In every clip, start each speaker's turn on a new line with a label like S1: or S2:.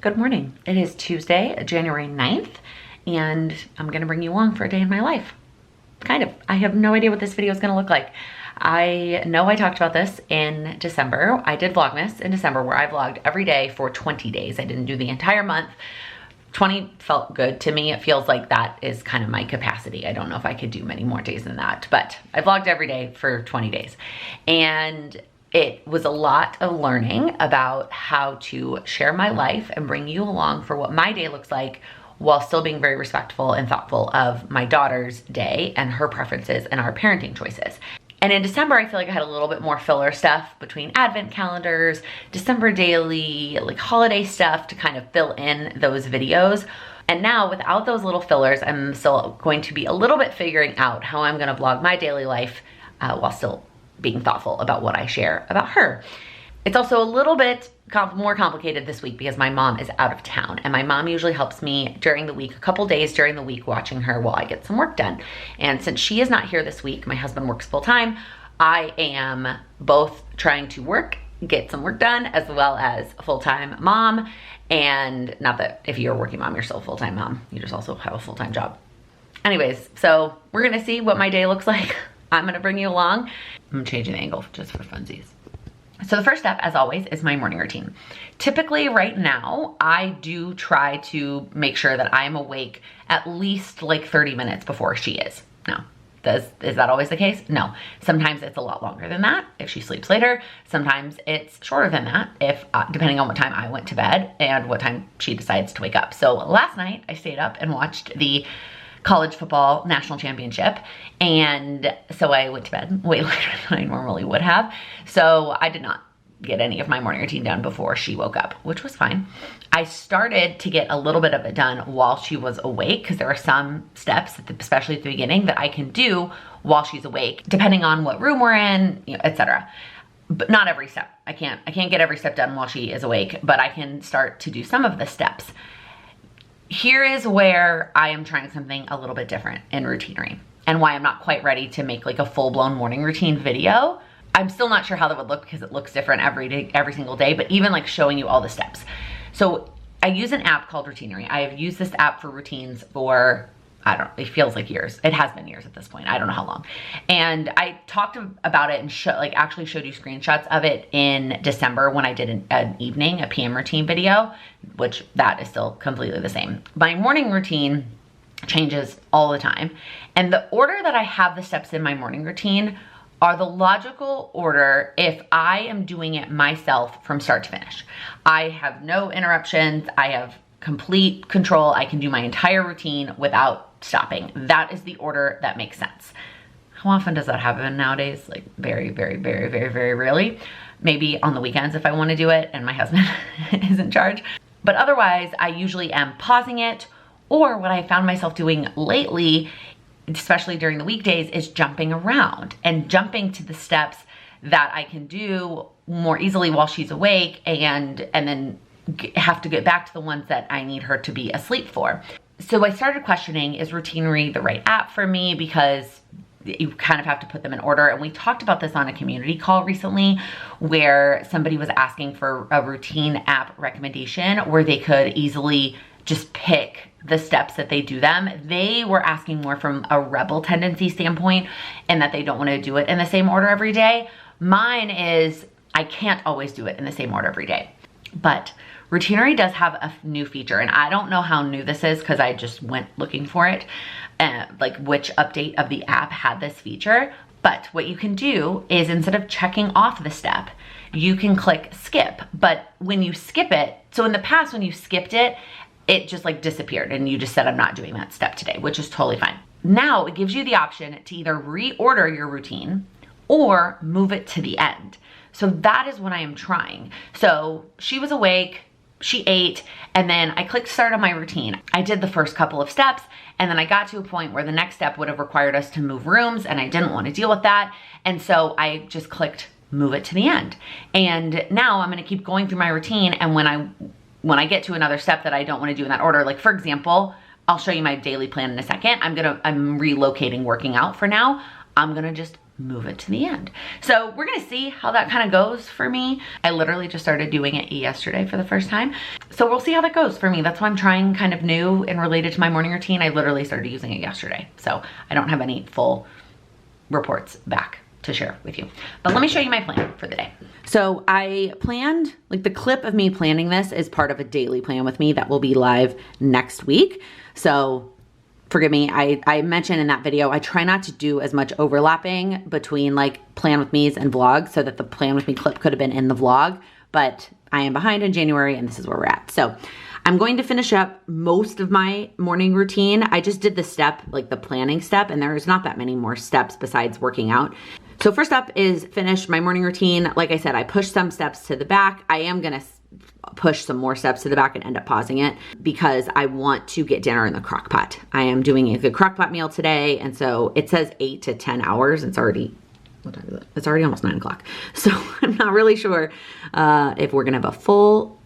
S1: Good morning. It is Tuesday, January 9th, and I'm gonna bring you along for a day in my life. Kind of. I have no idea what this video is gonna look like. I know I talked about this in December. I did Vlogmas in December where I vlogged every day for 20 days. I didn't do the entire month. 20 felt good to me. It feels like that is kind of my capacity. I don't know if I could do many more days than that, but I vlogged every day for 20 days. And it was a lot of learning about how to share my life and bring you along for what my day looks like while still being very respectful and thoughtful of my daughter's day and her preferences and our parenting choices. And in December, I feel like I had a little bit more filler stuff between advent calendars, December daily, like holiday stuff to kind of fill in those videos. And now without those little fillers, I'm still going to be a little bit figuring out how I'm gonna vlog my daily life while still being thoughtful about what I share about her. It's also a little bit more complicated this week because my mom is out of town, and my mom usually helps me during the week, a couple days during the week, watching her while I get some work done. And since she is not here this week, my husband works full time, I am both trying to work, get some work done, as well as a full-time mom. And not that if you're a working mom, you're still a full-time mom, you just also have a full-time job. Anyways, so we're gonna see what my day looks like. I'm gonna bring you along. I'm changing the angle just for funsies. So the first step, as always, is my morning routine. Typically right now, I do try to make sure that I'm awake at least like 30 minutes before she is. Now, is that always the case? No. Sometimes it's a lot longer than that if she sleeps later. Sometimes it's shorter than that if depending on what time I went to bed and what time she decides to wake up. So last night I stayed up and watched the college football national championship, and so I went to bed way later than I normally would have. So I did not get any of my morning routine done before she woke up, which was fine. I started to get a little bit of it done while she was awake because there are some steps, especially at the beginning, that I can do while she's awake, depending on what room we're in, you know, etc. But not every step. I can't get every step done while she is awake, but I can start to do some of the steps. Here is where I am trying something a little bit different in routinery and why I'm not quite ready to make like a full-blown morning routine video. I'm still not sure how that would look because it looks different every day, every single day, but even like showing you all the steps. So I use an app called Routinery. I have used this app for routines for, I don't know, it feels like years. It has been years at this point. I don't know how long. And I talked about it and actually showed you screenshots of it in December when I did an evening, a PM routine video, which that is still completely the same. My morning routine changes all the time. And the order that I have the steps in my morning routine are the logical order if I am doing it myself from start to finish. I have no interruptions. I have complete control. I can do my entire routine without stopping. That is the order that makes sense. How often does that happen nowadays? Like very, very, very, very, very rarely. Maybe on the weekends if I want to do it and my husband is in charge. But otherwise, I usually am pausing it, or what I found myself doing lately, especially during the weekdays, is jumping around and jumping to the steps that I can do more easily while she's awake and then have to get back to the ones that I need her to be asleep for. So I started questioning, is Routinery the right app for me? Because you kind of have to put them in order. And we talked about this on a community call recently where somebody was asking for a routine app recommendation where they could easily just pick the steps that they do them. They were asking more from a rebel tendency standpoint and that they don't want to do it in the same order every day. Mine is, I can't always do it in the same order every day. But Routinery does have a new feature, and I don't know how new this is because I just went looking for it, like which update of the app had this feature. But what you can do is instead of checking off the step, you can click skip. But when you skip it, so in the past when you skipped it, it just like disappeared and you just said, I'm not doing that step today, which is totally fine. Now it gives you the option to either reorder your routine or move it to the end. So that is what I am trying. So she was awake, she ate, and then I clicked start on my routine. I did the first couple of steps, and then I got to a point where the next step would have required us to move rooms, and I didn't want to deal with that. And so I just clicked move it to the end. And now I'm gonna keep going through my routine, and when I get to another step that I don't want to do in that order, like for example, I'll show you my daily plan in a second. I'm relocating working out for now. I'm gonna just move it to the end. So we're gonna see how that kind of goes for me. I literally just started doing it yesterday for the first time. So we'll see how that goes for me. That's why I'm trying kind of new and related to my morning routine. I literally started using it yesterday. So I don't have any full reports back to share with you. But let me show you my plan for the day. So I planned, like the clip of me planning this is part of a daily plan with me that will be live next week. So forgive me, I mentioned in that video, I try not to do as much overlapping between like plan with me's and vlogs so that the plan with me clip could have been in the vlog, but I am behind in January and this is where we're at. So I'm going to finish up most of my morning routine. I just did the step, like the planning step, and there's not that many more steps besides working out. So first up is finish my morning routine. Like I said, I pushed some steps to the back. I am gonna push some more steps to the back and end up pausing it because I want to get dinner in the crock pot. I am doing a good crock pot meal today, and so it says 8 to 10 hours. It's already, what time is it? It's already almost 9 o'clock. So I'm not really sure if we're gonna have a full,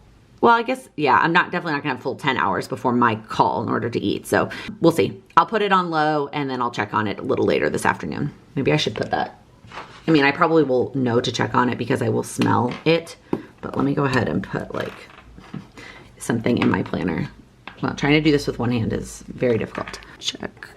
S1: well, I guess, yeah, I'm definitely not gonna have full 10 hours before my call in order to eat. So we'll see. I'll put it on low and then I'll check on it a little later this afternoon. Maybe I should put that. I mean, I probably will know to check on it because I will smell it, but let me go ahead and put like something in my planner. Well, trying to do this with one hand is very difficult. Check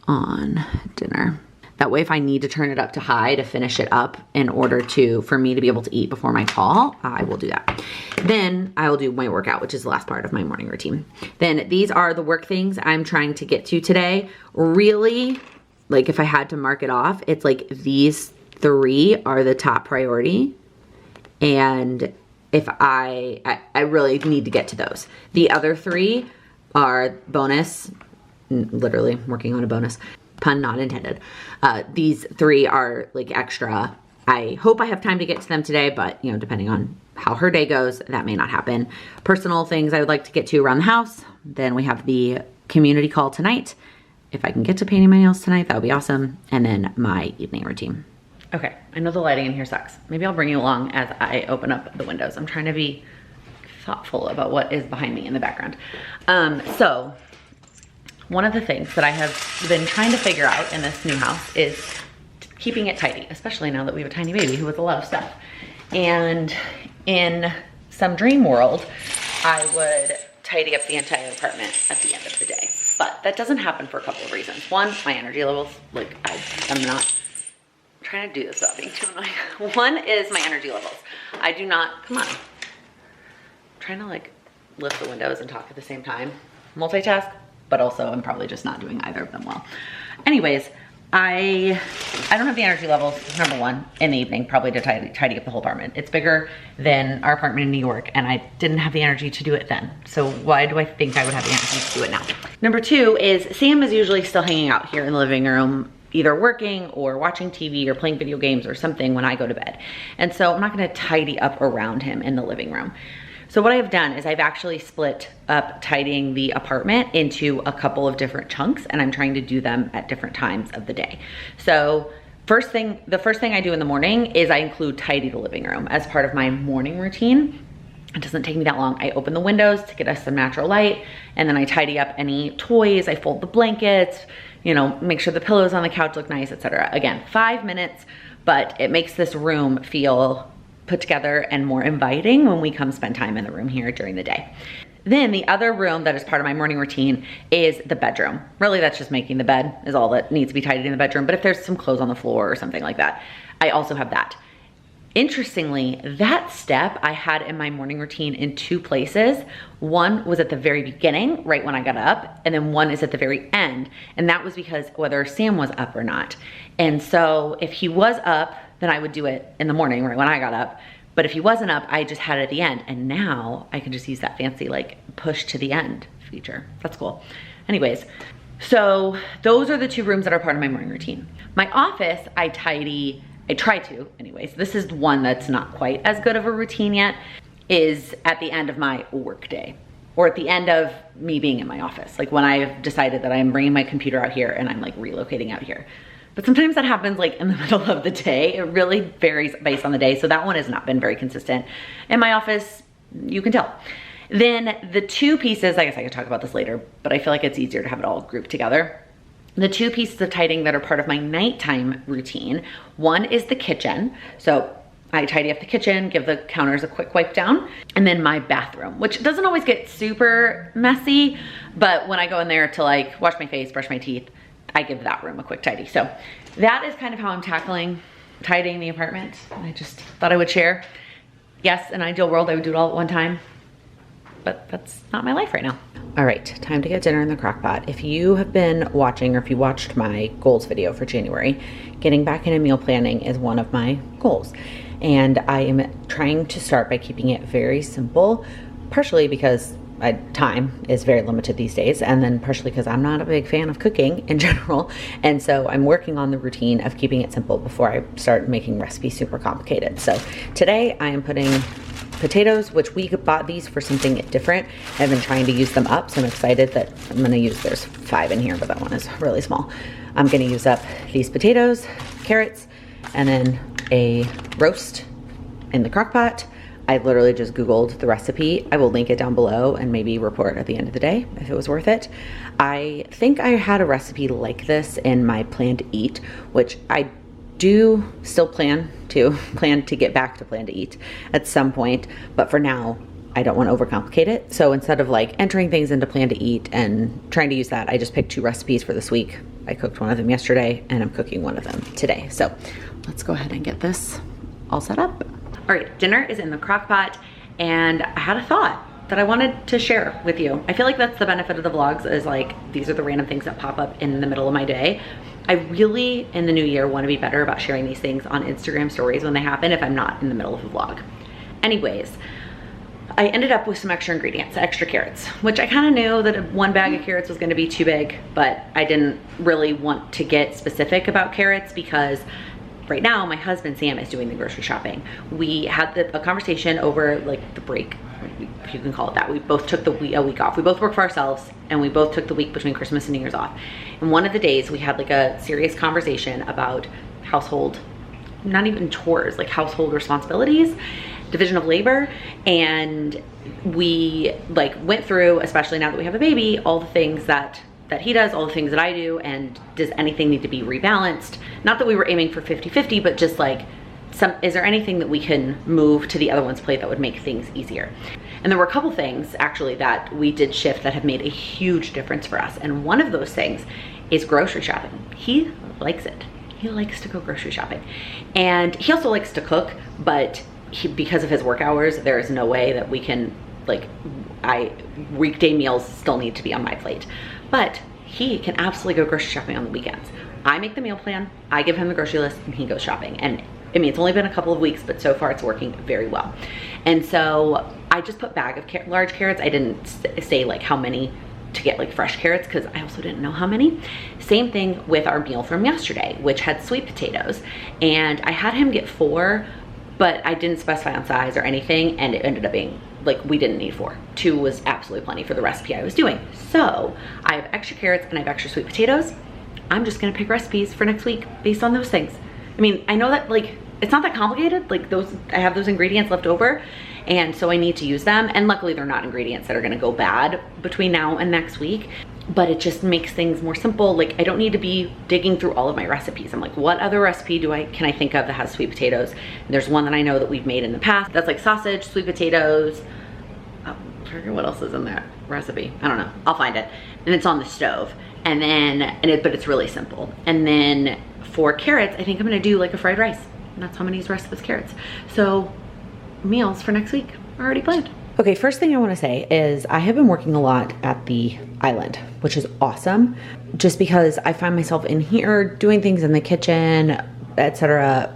S1: on dinner. That way, if I need to turn it up to high to finish it up in order for me to be able to eat before my call, I will do that. Then I will do my workout, which is the last part of my morning routine. Then these are the work things I'm trying to get to today. Really, like if I had to mark it off, it's like these 3 are the top priority. And if I really need to get to those. The other 3 are bonus, literally working on a bonus, pun not intended. These 3 are like extra. I hope I have time to get to them today, but you know, depending on how her day goes, that may not happen. Personal things I would like to get to around the house. Then we have the community call tonight. If I can get to painting my nails tonight, that would be awesome. And then my evening routine. Okay, I know the lighting in here sucks. Maybe I'll bring you along as I open up the windows. I'm trying to be thoughtful about what is behind me in the background. So one of the things that I have been trying to figure out in this new house is keeping it tidy, especially now that we have a tiny baby who has a lot of stuff. And in some dream world, I would tidy up the entire apartment at the end of the day. But that doesn't happen for a couple of reasons. One, my energy levels, like I'm not trying to do this without being too annoying. One is my energy levels. I do not, come on. I'm trying to like lift the windows and talk at the same time. Multitask, but also I'm probably just not doing either of them well. Anyways, I don't have the energy levels, number one, in the evening, probably to tidy up the whole apartment. It's bigger than our apartment in New York, and I didn't have the energy to do it then. So why do I think I would have the energy to do it now? Number 2 is Sam is usually still hanging out here in the living room, either working or watching TV or playing video games or something when I go to bed. And so I'm not gonna tidy up around him in the living room. So what I've done is I've actually split up tidying the apartment into a couple of different chunks, and I'm trying to do them at different times of the day. So the first thing I do in the morning is I include tidy the living room as part of my morning routine. It doesn't take me that long. I open the windows to get us some natural light, and then I tidy up any toys, I fold the blankets, you know, make sure the pillows on the couch look nice, etc. Again, 5 minutes, but it makes this room feel put together and more inviting when we come spend time in the room here during the day. Then the other room that is part of my morning routine is the bedroom. Really, that's just making the bed is all that needs to be tidied in the bedroom. But if there's some clothes on the floor or something like that, I also have that. Interestingly, that step I had in my morning routine in 2 places. One was at the very beginning, right when I got up, and then one is at the very end. And that was because whether Sam was up or not. And so if he was up, then I would do it in the morning, right when I got up. But if he wasn't up, I just had it at the end. And now I can just use that fancy like push to the end feature. That's cool. Anyways, so those are the 2 rooms that are part of my morning routine. My office, I try to anyways. This is one that's not quite as good of a routine yet, is at the end of my work day or at the end of me being in my office. Like when I've decided that I'm bringing my computer out here and I'm like relocating out here. But sometimes that happens like in the middle of the day. It really varies based on the day. So that one has not been very consistent. In my office, you can tell. Then the 2 pieces, I guess I could talk about this later, but I feel like it's easier to have it all grouped together. the two pieces of tidying that are part of my nighttime routine. One is the kitchen. So I tidy up the kitchen, give the counters a quick wipe down, and then my bathroom, which doesn't always get super messy, but when I go in there to like wash my face, brush my teeth, I give that room a quick tidy. So that is kind of how I'm tackling tidying the apartment. I just thought I would share. Yes, in an ideal world, I would do it all at one time, but that's not my life right now. All right, time to get dinner in the crock pot. If you have been watching, or if you watched my goals video for January, getting back into meal planning is one of my goals. And I am trying to start by keeping it very simple, partially because time is very limited these days, and then partially because I'm not a big fan of cooking in general. And so I'm working on the routine of keeping it simple before I start making recipes super complicated. So today I am putting potatoes, which we bought these for something different. I've been trying to use them up, so I'm excited that I'm gonna use, there's 5 in here, but that one is really small. I'm gonna use up these potatoes, carrots, and then a roast in the crock pot. I literally just Googled the recipe. I will link it down below and maybe report at the end of the day if it was worth it. I think I had a recipe like this in my Plan to Eat, which I do still plan to get back to Plan to Eat at some point, but for now, I don't want to overcomplicate it. So instead of like entering things into Plan to Eat and trying to use that, I just picked 2 recipes for this week. I cooked one of them yesterday and I'm cooking one of them today. So let's go ahead and get this all set up. All right, dinner is in the crock pot, and I had a thought that I wanted to share with you. I feel like that's the benefit of the vlogs, is like, these are the random things that pop up in the middle of my day. I really, in the new year, want to be better about sharing these things on Instagram stories when they happen if I'm not in the middle of a vlog. Anyways, I ended up with some extra ingredients, extra carrots, which I kind of knew that 1 bag of carrots was going to be too big, but I didn't really want to get specific about carrots because right now my husband Sam is doing the grocery shopping. We had a conversation over like the break, if you can call it that. We both took a week off. We both work for ourselves, and we both took the week between Christmas and New Year's off. And one of the days we had like a serious conversation about household, not even chores, like household responsibilities, division of labor. And we like went through, especially now that we have a baby, all the things that he does, all the things that I do, and does anything need to be rebalanced? Not that we were aiming for 50-50, but just like, is there anything that we can move to the other one's plate that would make things easier? And there were a couple things actually that we did shift that have made a huge difference for us. And one of those things is grocery shopping. He likes it. He likes to go grocery shopping. And he also likes to cook, but because of his work hours, there is no way that we can, like, weekday meals still need to be on my plate. But he can absolutely go grocery shopping on the weekends. I make the meal plan, I give him the grocery list, and he goes shopping. And I mean, it's only been a couple of weeks, but so far it's working very well. And so I just put bag of large carrots. I didn't say like how many to get like fresh carrots, because I also didn't know how many. Same thing with our meal from yesterday, which had sweet potatoes. And I had him get 4, but I didn't specify on size or anything, and it ended up being like, we didn't need 4. 2 was absolutely plenty for the recipe I was doing. So I have extra carrots and I have extra sweet potatoes. I'm just gonna pick recipes for next week based on those things. I mean, I know that like, it's not that complicated. Like I have those ingredients left over, and so I need to use them. And luckily they're not ingredients that are gonna go bad between now and next week, but it just makes things more simple. Like, I don't need to be digging through all of my recipes. I'm like, what other recipe can I think of that has sweet potatoes? And there's one that I know that we've made in the past that's like sausage, sweet potatoes. I forget what else is in that recipe. I don't know, I'll find it. And it's on the stove. And then, but it's really simple. And then for carrots, I think I'm gonna do like a fried rice. And that's how I'm gonna use the rest of those carrots. So meals for next week are already planned. Okay, first thing I wanna say is I have been working a lot at the island, which is awesome, just because I find myself in here doing things in the kitchen, etc.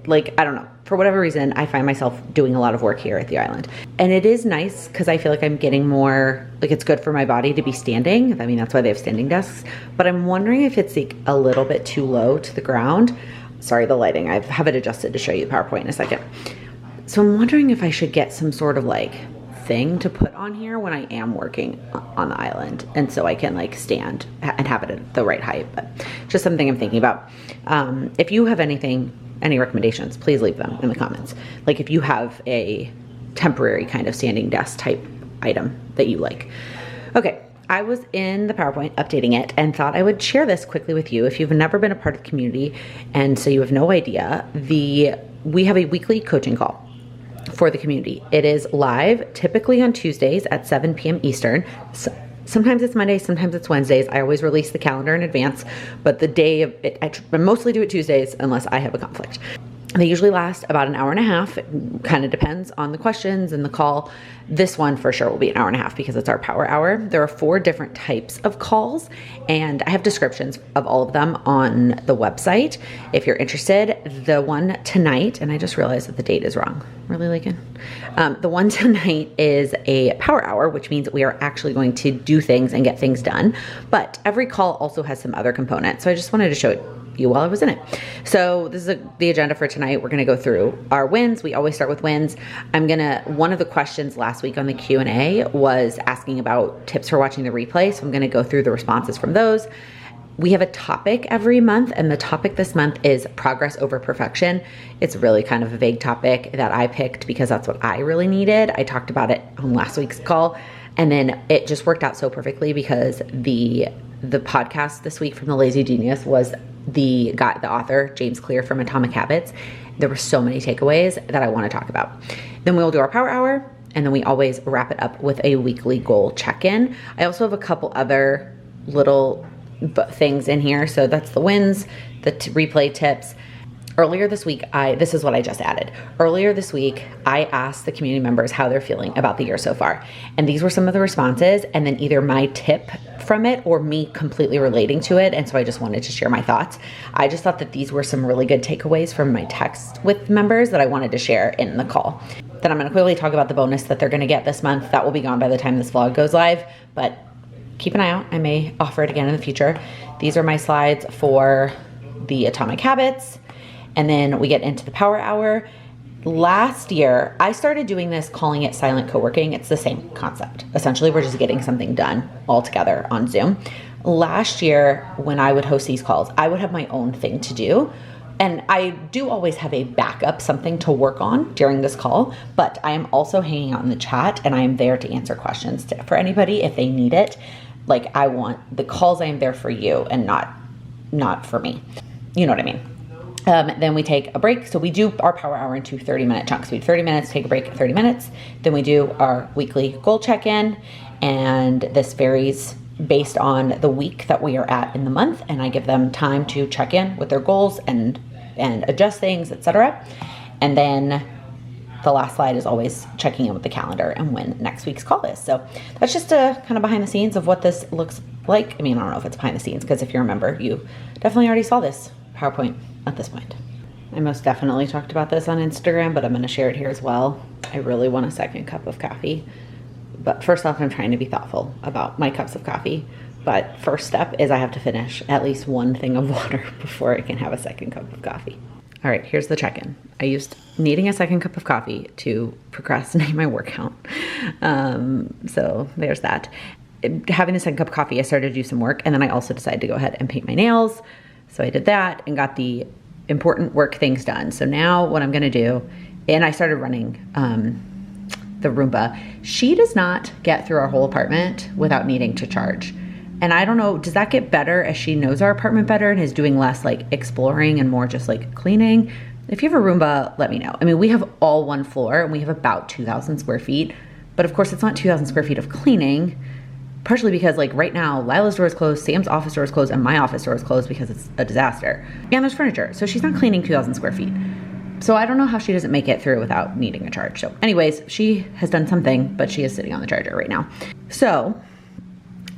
S1: Like, I don't know, for whatever reason, I find myself doing a lot of work here at the island. And it is nice because I feel like I'm getting more, like, it's good for my body to be standing. I mean, that's why they have standing desks. But I'm wondering if it's like a little bit too low to the ground. Sorry, the lighting, I have it adjusted to show you the PowerPoint in a second. So I'm wondering if I should get some sort of like thing to put on here when I am working on the island, and so I can like stand and have it at the right height. But just something I'm thinking about. If you have any recommendations, please leave them in the comments. Like if you have a temporary kind of standing desk type item that you like. Okay, I was in the PowerPoint updating it and thought I would share this quickly with you. If you've never been a part of the community and so you have no idea, we have a weekly coaching call for the community. It is live, typically on Tuesdays at 7 p.m. Eastern. Sometimes it's Mondays, sometimes it's Wednesdays. I always release the calendar in advance, but the day of it, I mostly do it Tuesdays unless I have a conflict. They usually last about an hour and a half. It kind of depends on the questions and the call. This one for sure will be an hour and a half because it's our power hour. There are 4 different types of calls and I have descriptions of all of them on the website. If you're interested, the one tonight, and I just realized that the date is wrong. Really, Laken? The one tonight is a power hour, which means we are actually going to do things and get things done. But every call also has some other components. So I just wanted to show it you while I was in it. So this is the agenda for tonight. We're gonna go through our wins. We always start with wins. One of the questions last week on the Q&A was asking about tips for watching the replay. So I'm gonna go through the responses from those. We have a topic every month, and the topic this month is progress over perfection. It's really kind of a vague topic that I picked because that's what I really needed. I talked about it on last week's call, and then it just worked out so perfectly because the podcast this week from The Lazy Genius was the author, James Clear from Atomic Habits. There were so many takeaways that I want to talk about. Then we'll do our power hour, and then we always wrap it up with a weekly goal check-in. I also have a couple other little things in here. So that's the wins, the replay tips. Earlier this week, this is what I just added. Earlier this week, I asked the community members how they're feeling about the year so far. And these were some of the responses, and then either my tip from it or me completely relating to it. And so I just wanted to share my thoughts. I just thought that these were some really good takeaways from my text with members that I wanted to share in the call. Then I'm gonna quickly talk about the bonus that they're gonna get this month. That will be gone by the time this vlog goes live, but keep an eye out. I may offer it again in the future. These are my slides for the Atomic Habits. And then we get into the power hour. Last year, I started doing this, calling it silent co-working. It's the same concept. Essentially, we're just getting something done all together on Zoom. Last year, when I would host these calls, I would have my own thing to do. And I do always have a backup, something to work on during this call, but I am also hanging out in the chat and I am there to answer questions for anybody if they need it. Like, I want the calls, I am there for you and not for me. You know what I mean? Then we take a break. So we do our power hour into 30-minute chunks. We do 30 minutes, take a break at 30 minutes. Then we do our weekly goal check-in. And this varies based on the week that we are at in the month. And I give them time to check in with their goals and adjust things, etc. And then the last slide is always checking in with the calendar and when next week's call is. So that's just a kind of behind the scenes of what this looks like. I mean, I don't know if it's behind the scenes because if you remember, you definitely already saw this PowerPoint at this point. I most definitely talked about this on Instagram, but I'm gonna share it here as well. I really want a second cup of coffee. But first off, I'm trying to be thoughtful about my cups of coffee. But first step is I have to finish at least one thing of water before I can have a second cup of coffee. All right, here's the check-in. I used needing a second cup of coffee to procrastinate my workout. So there's that. Having the second cup of coffee, I started to do some work, and then I also decided to go ahead and paint my nails. So I did that and got the important work things done. So now what I'm gonna do, and I started running the Roomba. She does not get through our whole apartment without needing to charge. And I don't know, does that get better as she knows our apartment better and is doing less like exploring and more just like cleaning? If you have a Roomba, let me know. I mean, we have all one floor and we have about 2,000 square feet, but of course it's not 2,000 square feet of cleaning, partially because like right now, Lila's door is closed, Sam's office door is closed, and my office door is closed because it's a disaster. And there's furniture, so she's not cleaning 2,000 square feet. So I don't know how she doesn't make it through without needing a charge. So anyways, she has done something, but she is sitting on the charger right now. So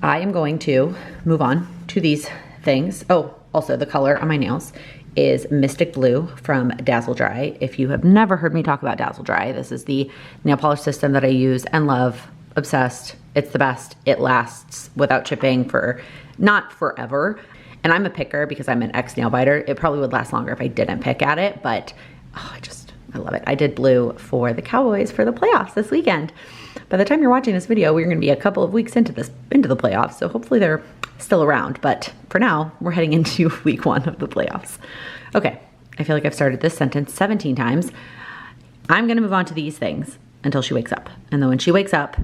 S1: I am going to move on to these things. Oh, also the color on my nails is Mystic Blue from Dazzle Dry. If you have never heard me talk about Dazzle Dry, this is the nail polish system that I use and love, obsessed. It's the best. It lasts without chipping for not forever. And I'm a picker because I'm an ex nail biter. It probably would last longer if I didn't pick at it, but oh, I love it. I did blue for the Cowboys for the playoffs this weekend. By the time you're watching this video, we're gonna be a couple of weeks into the playoffs, so hopefully they're still around. But for now, we're heading into week 1 of the playoffs. Okay, I feel like I've started this sentence 17 times. I'm gonna move on to these things until she wakes up. And then when she wakes up,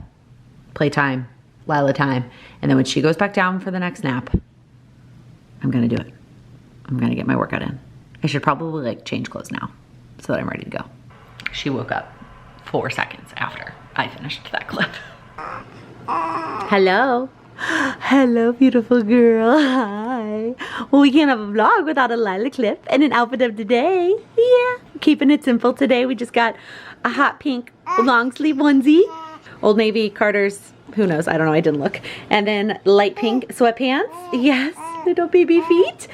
S1: playtime, Lyla time. And then when she goes back down for the next nap, I'm gonna do it. I'm gonna get my workout in. I should probably like change clothes now so that I'm ready to go. She woke up 4 seconds after I finished that clip. Hello. Hello, beautiful girl. Hi. Well, we can't have a vlog without a Lyla clip and an outfit of the day. Yeah. Keeping it simple today. We just got a hot pink long sleeve onesie. Old Navy, Carter's, who knows? I don't know. I didn't look. And then light pink sweatpants. Yes. Little baby feet.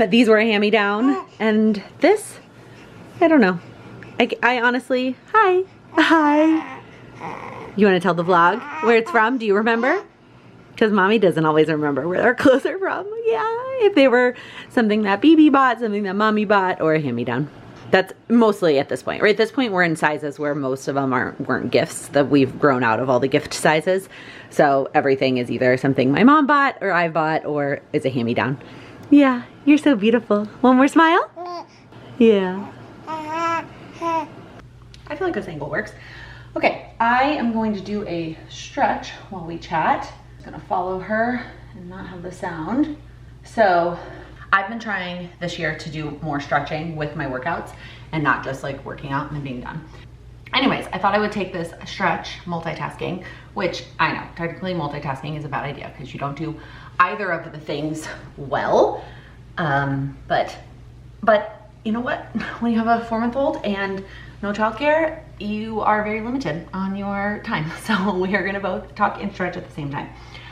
S1: These were a hand-me-down. And this, I don't know. I honestly, hi. Hi. You want to tell the vlog where it's from? Do you remember? Because mommy doesn't always remember where our clothes are from. Yeah, if they were something that BB bought, something that mommy bought, or a hand-me-down. That's mostly at this point. Right at this point, we're in sizes where most of them weren't gifts, that we've grown out of all the gift sizes. So everything is either something my mom bought, or I bought, or is a hand-me-down. Yeah, you're so beautiful. One more smile? Yeah. I feel like this angle works. Okay, I am going to do a stretch while we chat. I'm gonna follow her and not have the sound. So I've been trying this year to do more stretching with my workouts and not just like working out and then being done. Anyways, I thought I would take this stretch multitasking, which I know technically multitasking is a bad idea because you don't do either of the things well. But you know what? When you have a 4-month-old and no childcare, you are very limited on your time. So we are gonna both talk and stretch at the same time.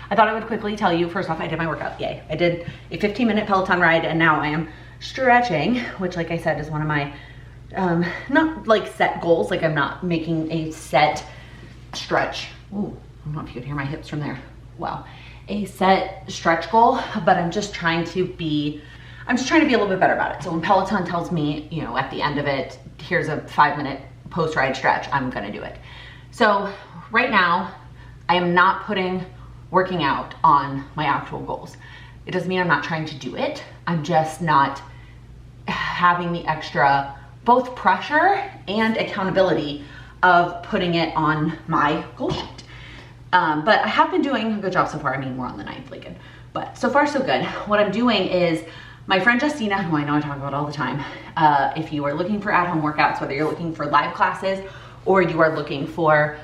S1: I thought I would quickly tell you, first off, I did my workout, yay. I did a 15-minute Peloton ride and now I am stretching, which like I said is one of my, not like set goals, like I'm not making a set stretch. Ooh, I don't know if you could hear my hips from there. Wow. A set stretch goal, but I'm just trying to be a little bit better about it. So when Peloton tells me, you know, at the end of it, here's a 5-minute post-ride stretch, I'm gonna do it. So right now, I am not putting working out on my actual goals. It doesn't mean I'm not trying to do it. I'm just not having the extra both pressure and accountability of putting it on my goal sheet. But I have been doing a good job so far. I mean, we're on the 9th, Laken, but so far so good. What I'm doing is my friend Justina, who I know I talk about all the time, if you are looking for at-home workouts, whether you're looking for live classes or you are looking for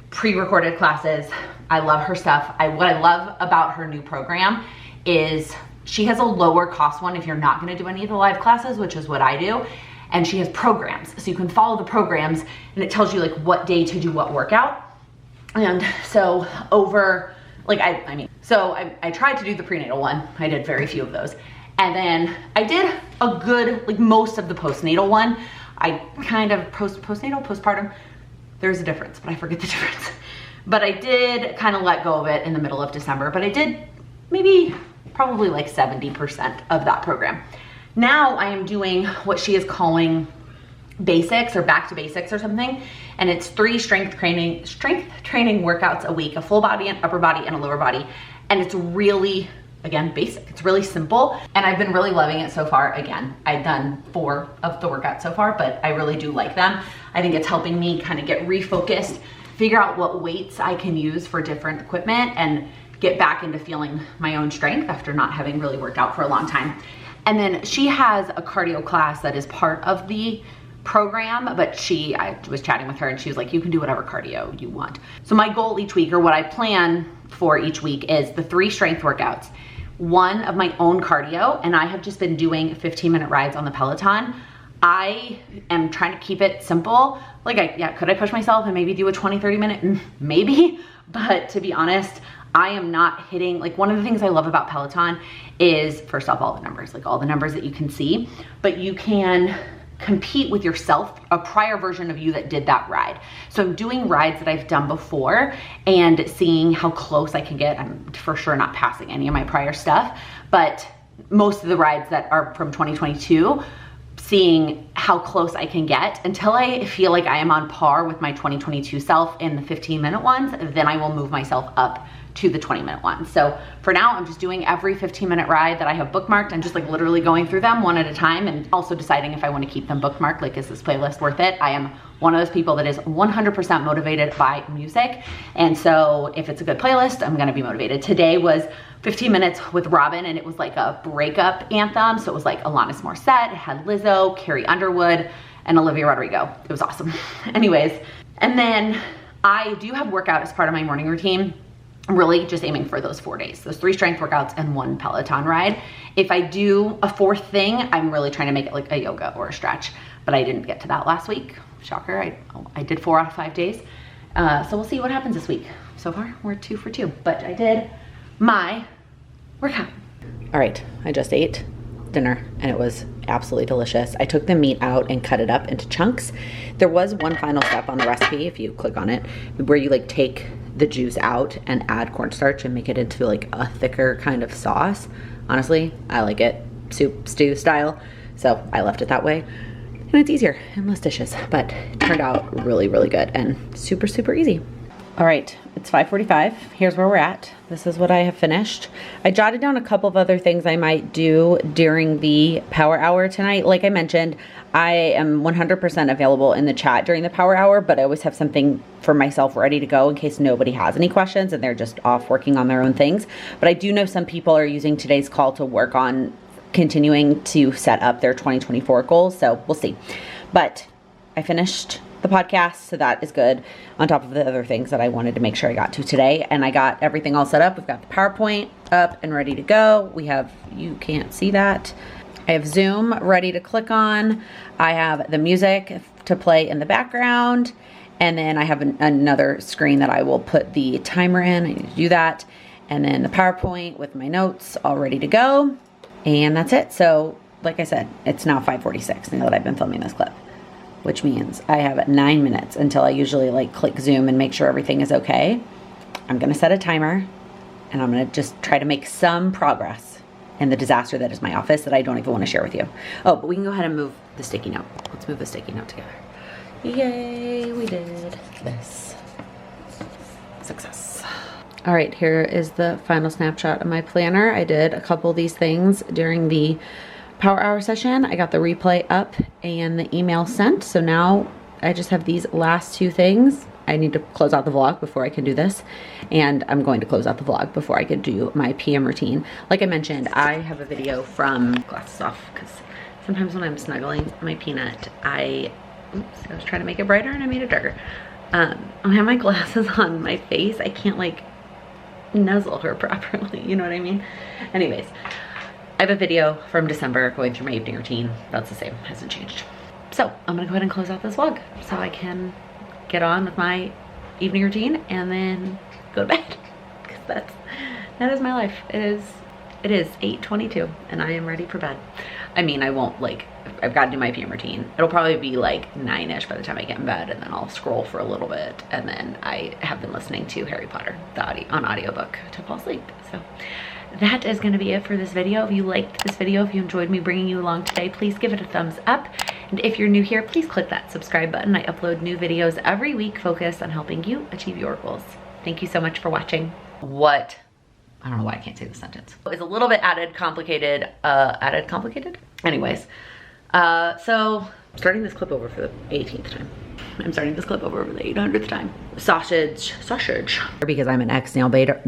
S1: pre-recorded classes, I love her stuff. What I love about her new program is she has a lower cost one if you're not gonna do any of the live classes, which is what I do. And she has programs. So you can follow the programs and it tells you like what day to do what workout. And so I tried to do the prenatal one. I did very few of those. And then I did a good, like most of the postnatal one. I kind of, postpartum, there's a difference, but I forget the difference. But I did kind of let go of it in the middle of December, but I did probably like 70% of that program. Now I am doing what she is calling basics or back to basics or something. And it's 3 strength training workouts a week, a full body, an upper body, and a lower body. And it's really, again, basic. It's really simple. And I've been really loving it so far. Again, I've done 4 of the workouts so far, but I really do like them. I think it's helping me kind of get refocused, figure out what weights I can use for different equipment and get back into feeling my own strength after not having really worked out for a long time. And then she has a cardio class that is part of the program, but I was chatting with her and she was like, you can do whatever cardio you want. So my goal each week, or what I plan for each week, is the 3 strength workouts, 1 of my own cardio, and I have just been doing 15-minute rides on the Peloton. I am trying to keep it simple. Like, could I push myself and maybe do a 20-30 minute? Maybe, but to be honest, I am not hitting, like one of the things I love about Peloton is, first off, all the numbers, like all the numbers that you can see, but you can compete with yourself, a prior version of you that did that ride. So I'm doing rides that I've done before and seeing how close I can get. I'm for sure not passing any of my prior stuff, but most of the rides that are from 2022, seeing how close I can get until I feel like I am on par with my 2022 self in the 15-minute ones, then I will move myself up to the 20-minute ones. So for now, I'm just doing every 15-minute ride that I have bookmarked and just like literally going through them one at a time and also deciding if I want to keep them bookmarked, like is this playlist worth it? I am
S2: one of those people that is 100% motivated by music. And so if it's a good playlist, I'm gonna be motivated. Today was 15 minutes with Robin, and it was like a breakup anthem. So it was like Alanis Morissette, it had Lizzo, Carrie Underwood, and Olivia Rodrigo. It was awesome. Anyways, and then I do have workout as part of my morning routine. I'm really just aiming for those 4 days, those 3 strength workouts and 1 Peloton ride. If I do a 4th thing, I'm really trying to make it like a yoga or a stretch, but I didn't get to that last week. Shocker, I did 4 out of 5 days. So we'll see what happens this week. So far, we're 2 for 2, but I did my workout. All right, I just ate dinner and it was absolutely delicious. I took the meat out and cut it up into chunks. There was one final step on the recipe, if you click on it, where you like take the juice out and add cornstarch and make it into like a thicker kind of sauce. Honestly, I like it soup, stew style, so I left it that way. And it's easier and less dishes, but it turned out really, really good and super, super easy. All right, it's 5:45. Here's where we're at. This is what I have finished. I jotted down a couple of other things I might do during the power hour tonight. Like I mentioned, I am 100% available in the chat during the power hour, but I always have something for myself ready to go in case nobody has any questions and they're just off working on their own things. But I do know some people are using today's call to work on continuing to set up their 2024 goals, so we'll see. But I finished the podcast, so that is good, on top of the other things that I wanted to make sure I got to today. And I got everything all set up. We've got the PowerPoint up and ready to go. We have, you can't see that, I have Zoom ready to click on. I have the music to play in the background. And then I have another screen that I will put the timer in. I need to do that. And then the PowerPoint with my notes all ready to go. And that's it. So like I said, it's now 5:46 now that I've been filming this clip, which means I have 9 minutes until I usually like click Zoom and make sure everything is okay. I'm gonna set a timer and I'm gonna just try to make some progress in the disaster that is my office that I don't even wanna share with you. Oh, but we can go ahead and move the sticky note. Let's move the sticky note together. Yay, we did this. Success. All right, here is the final snapshot of my planner. I did a couple of these things during the power hour session. I got the replay up and the email sent. So now I just have these last 2 things. I need to close out the vlog before I can do this. And I'm going to close out the vlog before I can do my PM routine. Like I mentioned, I have a video from, glasses off, because sometimes when I'm snuggling my peanut, I was trying to make it brighter and I made it darker. I have my glasses on my face. I can't like nuzzle her properly, you know what I mean? Anyways, I have a video from December going through my evening routine. That's the same, hasn't changed. So I'm gonna go ahead and close out this vlog so I can get on with my evening routine and then go to bed. Because that is my life. It is 8:22 and I am ready for bed. I mean, I won't like, I've got to do my PM routine. It'll probably be like 9-ish by the time I get in bed, and then I'll scroll for a little bit, and then I have been listening to Harry Potter on audiobook to fall asleep. So that is going to be it for this video. If you liked this video, if you enjoyed me bringing you along today, please give it a thumbs up. And if you're new here, please click that subscribe button. I upload new videos every week focused on helping you achieve your goals. Thank you so much for watching. I don't know why I can't say the sentence. It's a little bit added complicated. Anyways, so I'm starting this clip over for the 18th time. I'm starting this clip over for the 800th time. Sausage. Because I'm an ex nail biter.